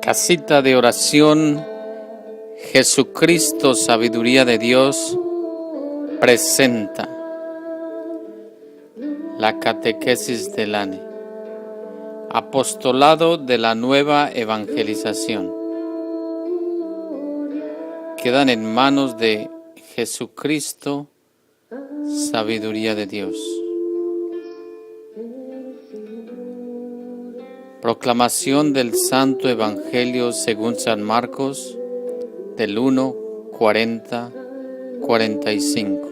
Casita de oración, Jesucristo, Sabiduría de Dios, presenta la catequesis del ANE, Apostolado de la Nueva Evangelización. Quedan en manos de Jesucristo, Sabiduría de Dios. Proclamación del Santo Evangelio según San Marcos, del 1, 40, 45.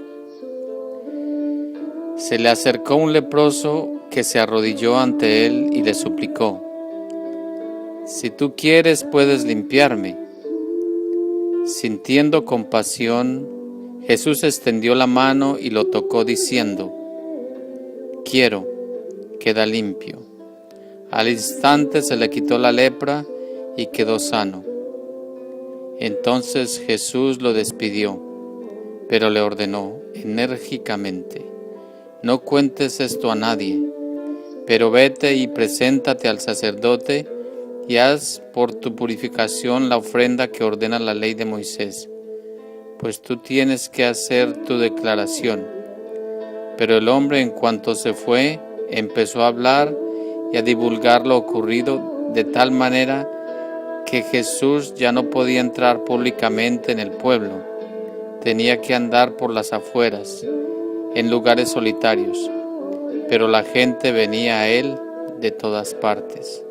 Se le acercó un leproso que se arrodilló ante él y le suplicó: «Si tú quieres, puedes limpiarme». Sintiendo compasión, Jesús extendió la mano y lo tocó diciendo: «Quiero, queda limpio». Al instante se le quitó la lepra y quedó sano. Entonces Jesús lo despidió, pero le ordenó enérgicamente: «No cuentes esto a nadie, pero vete y preséntate al sacerdote y haz por tu purificación la ofrenda que ordena la ley de Moisés, pues tú tienes que hacer tu declaración». Pero el hombre, en cuanto se fue, empezó a hablar y a divulgar lo ocurrido, de tal manera que Jesús ya no podía entrar públicamente en el pueblo. Tenía que andar por las afueras, en lugares solitarios, pero la gente venía a él de todas partes.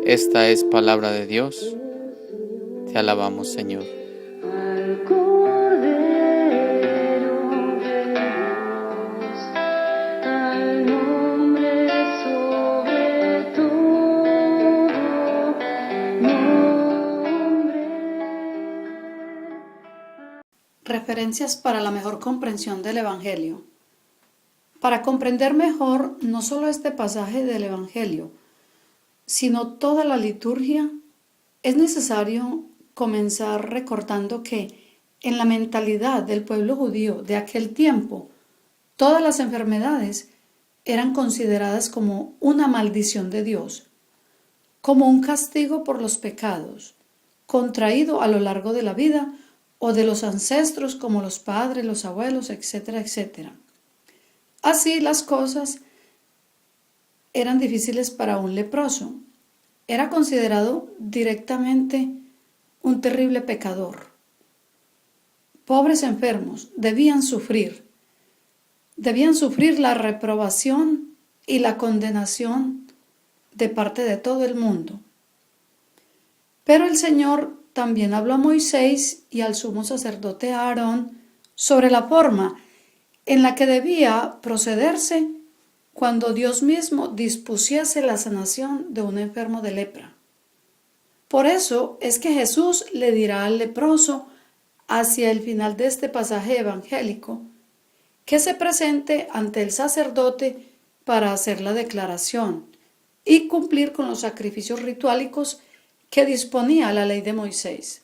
Esta es palabra de Dios. Te alabamos, Señor. Referencias para la mejor comprensión del Evangelio. Para comprender mejor no solo este pasaje del Evangelio, sino toda la liturgia, es necesario comenzar recordando que en la mentalidad del pueblo judío de aquel tiempo, todas las enfermedades eran consideradas como una maldición de Dios, como un castigo por los pecados, contraído a lo largo de la vida o de los ancestros como los padres, los abuelos, etcétera, etcétera. Así las cosas eran difíciles para un leproso. Era considerado directamente un terrible pecador. Pobres enfermos debían sufrir la reprobación y la condenación de parte de todo el mundo. Pero el Señor también habló a Moisés y al sumo sacerdote Aarón sobre la forma en la que debía procederse cuando Dios mismo dispusiese la sanación de un enfermo de lepra. Por eso es que Jesús le dirá al leproso hacia el final de este pasaje evangélico que se presente ante el sacerdote para hacer la declaración y cumplir con los sacrificios rituales que disponía la ley de Moisés.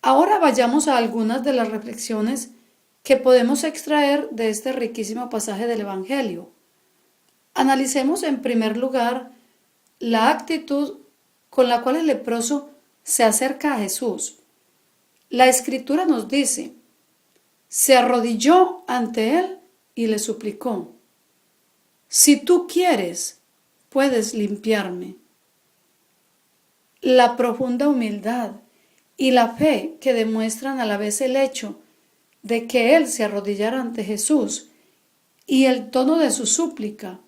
Ahora vayamos a algunas de las reflexiones que podemos extraer de este riquísimo pasaje del Evangelio. Analicemos en primer lugar la actitud con la cual el leproso se acerca a Jesús. La Escritura nos dice: se arrodilló ante él y le suplicó: «Si tú quieres, puedes limpiarme». La profunda humildad y la fe que demuestran a la vez el hecho de que él se arrodillara ante Jesús y el tono de su súplica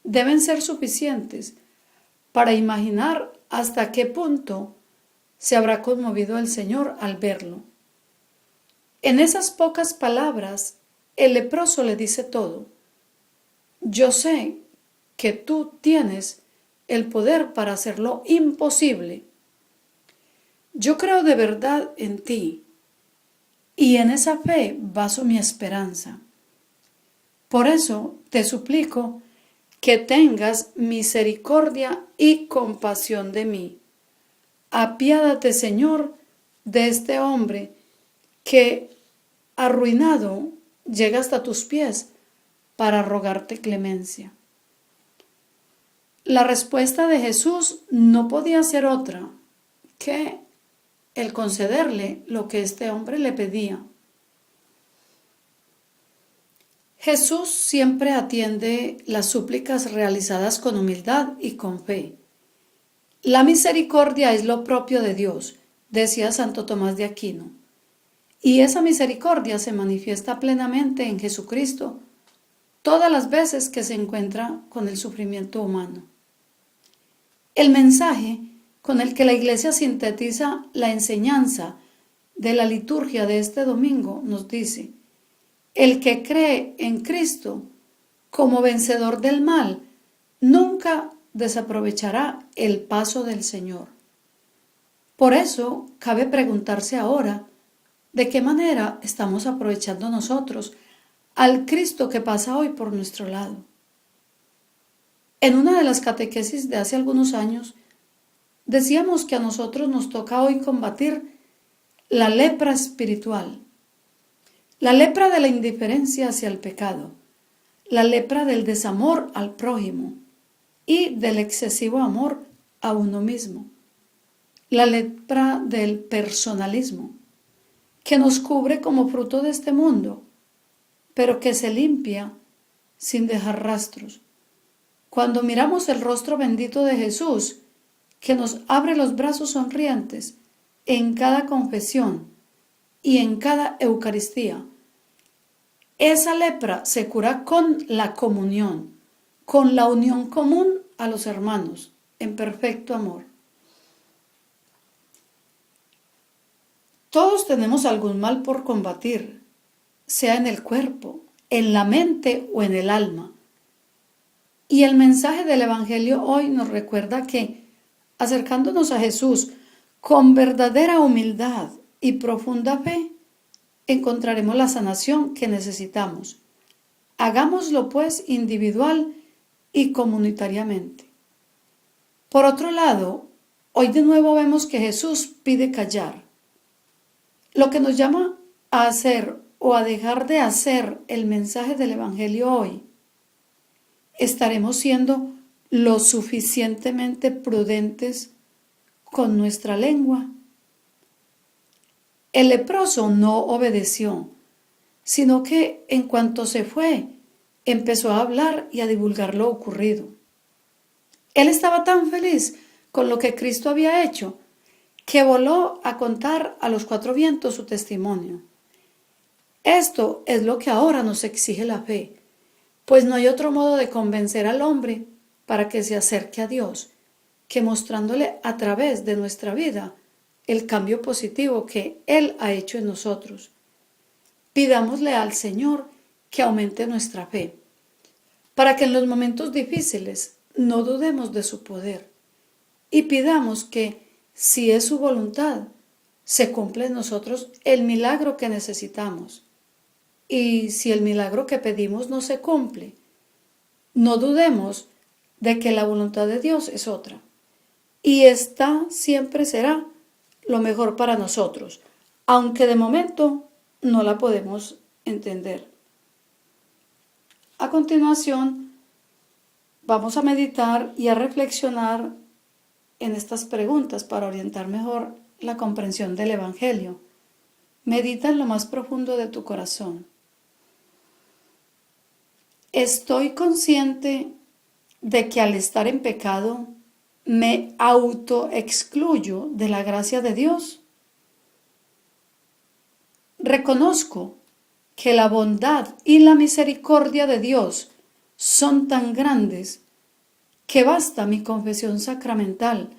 deben ser suficientes para imaginar hasta qué punto se habrá conmovido el Señor al verlo. En esas pocas palabras, el leproso le dice todo: «Yo sé que tú tienes el poder para hacer lo imposible. Yo creo de verdad en ti y en esa fe baso mi esperanza. Por eso te suplico que tengas misericordia y compasión de mí. Apiádate, Señor, de este hombre que, arruinado, llega hasta tus pies para rogarte clemencia». la respuesta de Jesús no podía ser otra que el concederle lo que este hombre le pedía. Jesús siempre atiende las súplicas realizadas con humildad y con fe. La misericordia es lo propio de Dios, decía Santo Tomás de Aquino, y esa misericordia se manifiesta plenamente en Jesucristo todas las veces que se encuentra con el sufrimiento humano. El mensaje con el que la Iglesia sintetiza la enseñanza de la liturgia de este domingo nos dice: el que cree en Cristo como vencedor del mal nunca desaprovechará el paso del Señor. Por eso cabe preguntarse ahora de qué manera estamos aprovechando nosotros al Cristo que pasa hoy por nuestro lado. En una de las catequesis de hace algunos años decíamos que a nosotros nos toca hoy combatir la lepra espiritual, la lepra de la indiferencia hacia el pecado, la lepra del desamor al prójimo y del excesivo amor a uno mismo, la lepra del personalismo, que nos cubre como fruto de este mundo, pero que se limpia sin dejar rastros. Cuando miramos el rostro bendito de Jesús, que nos abre los brazos sonrientes en cada confesión y en cada Eucaristía, esa lepra se cura con la comunión, con la unión común a los hermanos, en perfecto amor. Todos tenemos algún mal por combatir, sea en el cuerpo, en la mente o en el alma. Y el mensaje del Evangelio hoy nos recuerda que, acercándonos a Jesús con verdadera humildad y profunda fe, encontraremos la sanación que necesitamos. Hagámoslo pues individual y comunitariamente. Por otro lado, hoy de nuevo vemos que Jesús pide callar. Lo que nos llama a hacer o a dejar de hacer el mensaje del Evangelio hoy, estaremos siendo lo suficientemente prudentes con nuestra lengua. El leproso no obedeció, sino que en cuanto se fue, empezó a hablar y a divulgar lo ocurrido. Él estaba tan feliz con lo que Cristo había hecho, que voló a contar a los cuatro vientos su testimonio. Esto es lo que ahora nos exige la fe, pues no hay otro modo de convencer al hombre para que se acerque a Dios que mostrándole a través de nuestra vida el cambio positivo que Él ha hecho en nosotros. Pidámosle al Señor que aumente nuestra fe, para que en los momentos difíciles no dudemos de su poder, y pidamos que, si es su voluntad, se cumpla en nosotros el milagro que necesitamos. Y si el milagro que pedimos no se cumple, no dudemos de que la voluntad de Dios es otra, y esta siempre será lo mejor para nosotros, aunque de momento no la podemos entender. A continuación, vamos a meditar y a reflexionar en estas preguntas para orientar mejor la comprensión del Evangelio. Medita en lo más profundo de tu corazón. ¿Estoy consciente de que al estar en pecado me autoexcluyo de la gracia de Dios? Reconozco que la bondad y la misericordia de Dios son tan grandes que basta mi confesión sacramental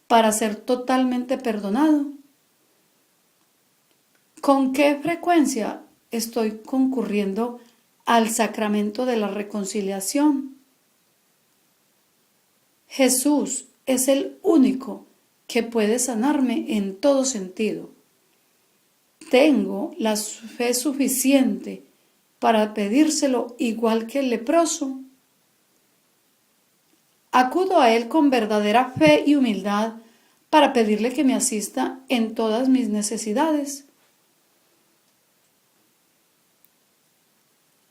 para ser totalmente perdonado. ¿Con qué frecuencia estoy concurriendo al sacramento de la reconciliación? Jesús es el único que puede sanarme en todo sentido. Tengo la fe suficiente para pedírselo igual que el leproso. Acudo a Él con verdadera fe y humildad para pedirle que me asista en todas mis necesidades.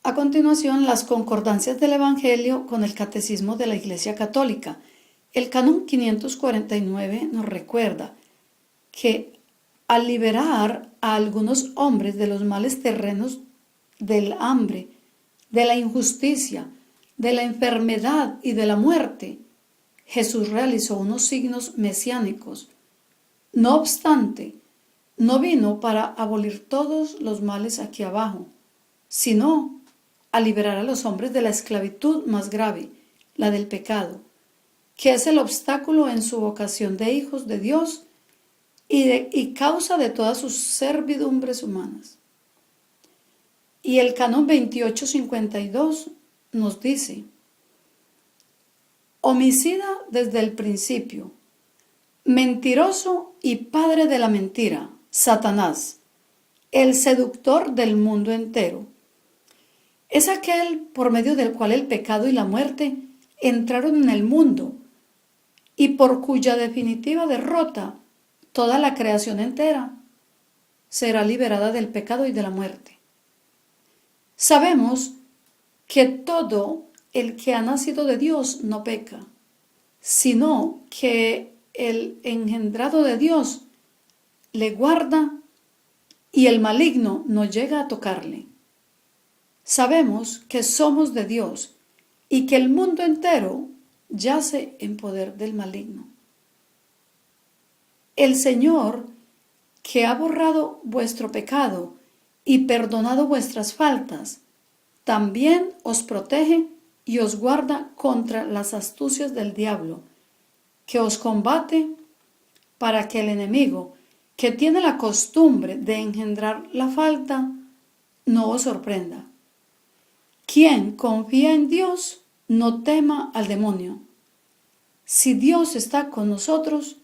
A continuación, las concordancias del Evangelio con el Catecismo de la Iglesia Católica, El Canon 549 nos recuerda que al liberar a algunos hombres de los males terrenos, del hambre, de la injusticia, de la enfermedad y de la muerte, Jesús realizó unos signos mesiánicos. No obstante, no vino para abolir todos los males aquí abajo, sino a liberar a los hombres de la esclavitud más grave, la del pecado, que es el obstáculo en su vocación de hijos de Dios y causa de todas sus servidumbres humanas. Y el Canon 2852 nos dice: homicida desde el principio, mentiroso y padre de la mentira, Satanás, el seductor del mundo entero. Es aquel por medio del cual el pecado y la muerte entraron en el mundo y por cuya definitiva derrota toda la creación entera será liberada del pecado y de la muerte. Sabemos que todo el que ha nacido de Dios no peca, sino que el engendrado de Dios le guarda y el maligno no llega a tocarle. Sabemos que somos de Dios y que el mundo entero yace en poder del maligno. El Señor, que ha borrado vuestro pecado y perdonado vuestras faltas, también os protege y os guarda contra las astucias del diablo, que os combate para que el enemigo, que tiene la costumbre de engendrar la falta, no os sorprenda. Quien confía en Dios, no tema al demonio. Si Dios está con nosotros,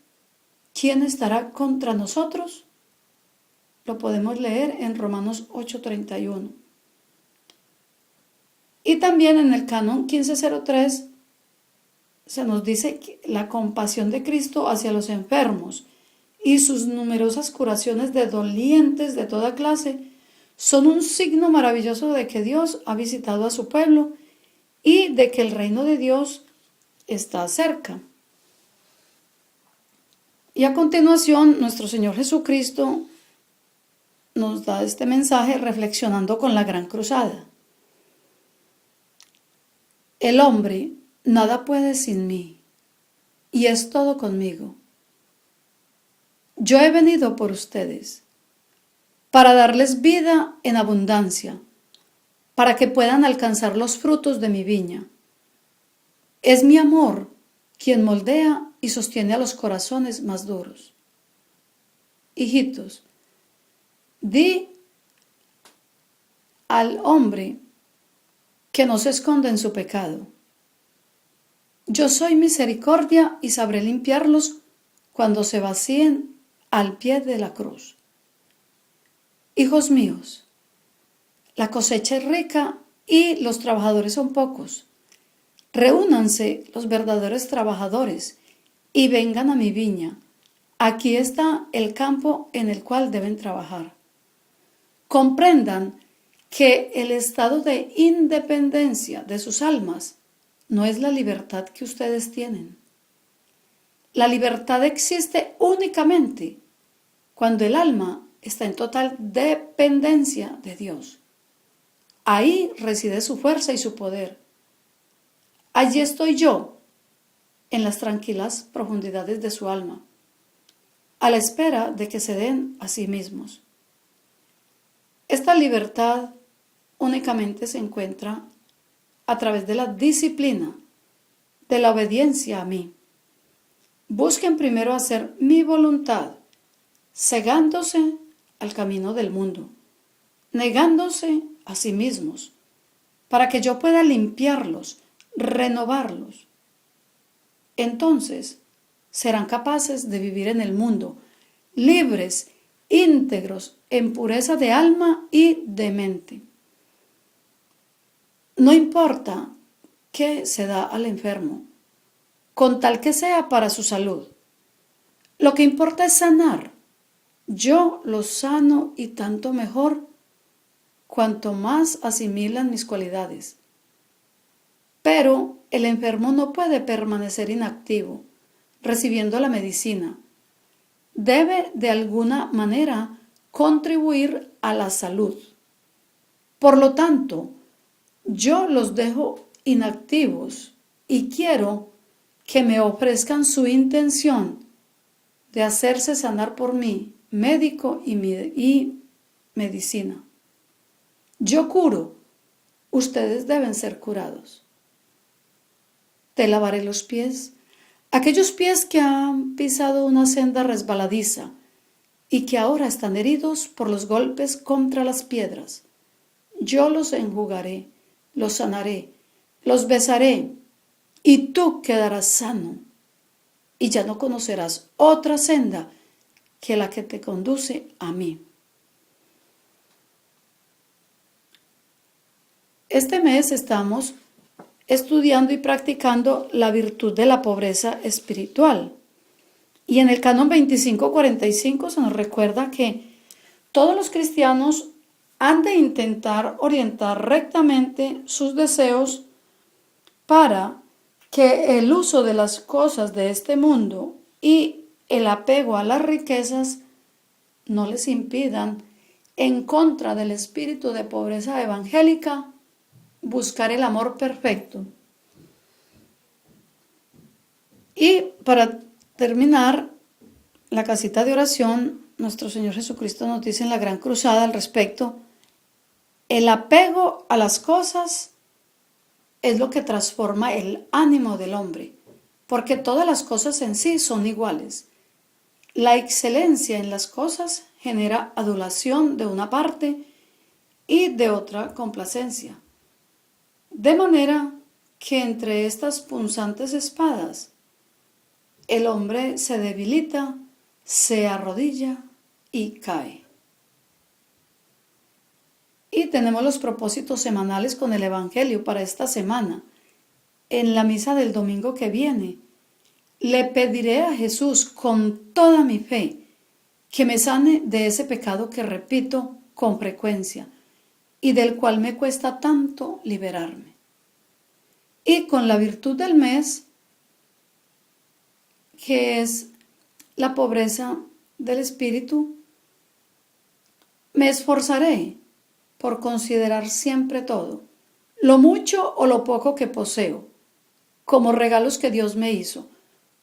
¿quién estará contra nosotros? Lo podemos leer en Romanos 8:31. Y también en el Canon 1503 se nos dice que la compasión de Cristo hacia los enfermos y sus numerosas curaciones de dolientes de toda clase son un signo maravilloso de que Dios ha visitado a su pueblo y de que el reino de Dios está cerca. Y a continuación, nuestro Señor Jesucristo nos da este mensaje reflexionando con la Gran Cruzada. El hombre nada puede sin mí, y es todo conmigo. Yo he venido por ustedes, para darles vida en abundancia, para que puedan alcanzar los frutos de mi viña. Es mi amor quien moldea y sostiene a los corazones más duros. Hijitos, di al hombre que no se esconde en su pecado: yo soy misericordia y sabré limpiarlos cuando se vacíen al pie de la cruz. Hijos míos, la cosecha es rica y los trabajadores son pocos. Reúnanse los verdaderos trabajadores y vengan a mi viña. Aquí está el campo en el cual deben trabajar. Comprendan que el estado de independencia de sus almas no es la libertad que ustedes tienen. La libertad existe únicamente cuando el alma está en total dependencia de Dios. Ahí reside su fuerza y su poder. Allí estoy yo, en las tranquilas profundidades de su alma, a la espera de que se den a sí mismos. Esta libertad únicamente se encuentra a través de la disciplina, de la obediencia a mí. Busquen primero hacer mi voluntad, cegándose al camino del mundo, negándose a sí mismos, para que yo pueda limpiarlos, renovarlos. Entonces serán capaces de vivir en el mundo, libres, íntegros, en pureza de alma y de mente. No importa qué se da al enfermo, con tal que sea para su salud. Lo que importa es sanar. Yo los sano y tanto mejor, cuanto más asimilan mis cualidades. Pero el enfermo no puede permanecer inactivo, recibiendo la medicina. Debe de alguna manera contribuir a la salud. Por lo tanto, yo los dejo inactivos y quiero que me ofrezcan su intención de hacerse sanar por mí, médico y medicina. Yo curo, ustedes deben ser curados. Te lavaré los pies, aquellos pies que han pisado una senda resbaladiza y que ahora están heridos por los golpes contra las piedras. Yo los enjugaré, los sanaré, los besaré, y tú quedarás sano, y ya no conocerás otra senda que la que te conduce a mí. Este mes estamos estudiando y practicando la virtud de la pobreza espiritual. Y en el Canon 2545 se nos recuerda que todos los cristianos han de intentar orientar rectamente sus deseos para que el uso de las cosas de este mundo y el apego a las riquezas no les impidan, en contra del espíritu de pobreza evangélica, buscar el amor perfecto. Y para terminar la casita de oración, nuestro Señor Jesucristo nos dice en la Gran Cruzada al respecto: el apego a las cosas es lo que transforma el ánimo del hombre, porque todas las cosas en sí son iguales. La excelencia en las cosas genera adulación de una parte y de otra complacencia. De manera que entre estas punzantes espadas, el hombre se debilita, se arrodilla y cae. Y tenemos los propósitos semanales con el Evangelio para esta semana. En la misa del domingo que viene, le pediré a Jesús con toda mi fe que me sane de ese pecado que repito con frecuencia y del cual me cuesta tanto liberarme. Y con la virtud del mes, que es la pobreza del espíritu, me esforzaré por considerar siempre todo, lo mucho o lo poco que poseo, como regalos que Dios me hizo,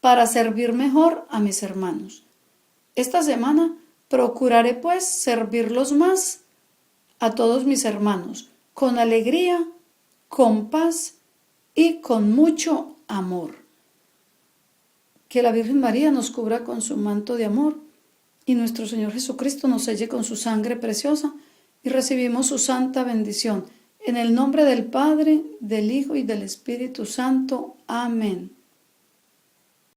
para servir mejor a mis hermanos. Esta semana procuraré pues servirlos más a todos mis hermanos, con alegría, con paz y con mucho amor. Que la Virgen María nos cubra con su manto de amor y nuestro Señor Jesucristo nos selle con su sangre preciosa y recibimos su santa bendición. En el nombre del Padre, del Hijo y del Espíritu Santo. Amén.